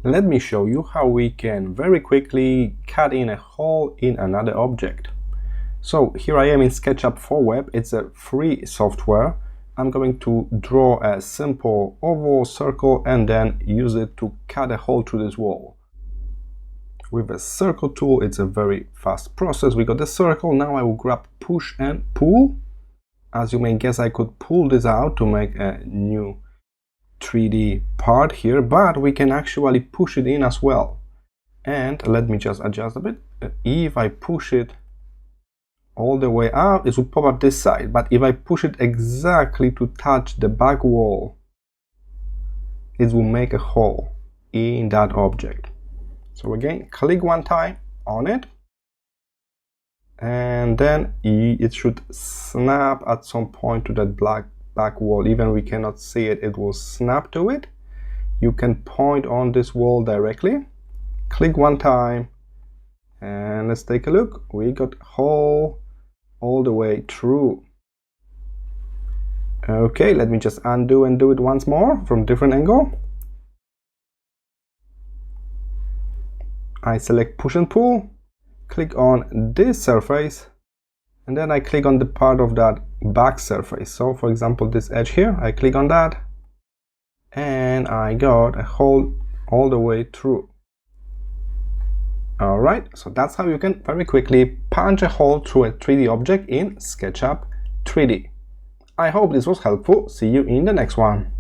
Let me show you how we can very quickly cut in a hole in another object. So here I am in SketchUp for Web. It's a free software. I'm going to draw a simple oval circle and then use it to cut a hole through this wall. With a circle tool, it's a very fast process. We got the circle. Now I will grab push and pull. As you may guess, I could pull this out to make a new 3D part here, but we can actually push it in as well. And let me just adjust a bit. If I push it all the way out, it will pop up this side, but if I push it exactly to touch the back wall, it will make a hole in that object. So again, click one time on it, and then it should snap at some point to that black back wall. Even we cannot see it, it will snap to it. You can point on this wall directly, click one time, and let's take a look. We got hole all the way through. Okay, let me just undo and do it once more from different angle. I select push and pull, click on this surface, and then I click on the part of that back surface. So for example, this edge here, I click on that, and I got a hole all the way through. Alright, so that's how you can very quickly punch a hole through a 3D object in SketchUp 3D. I hope this was helpful. See you in the next one.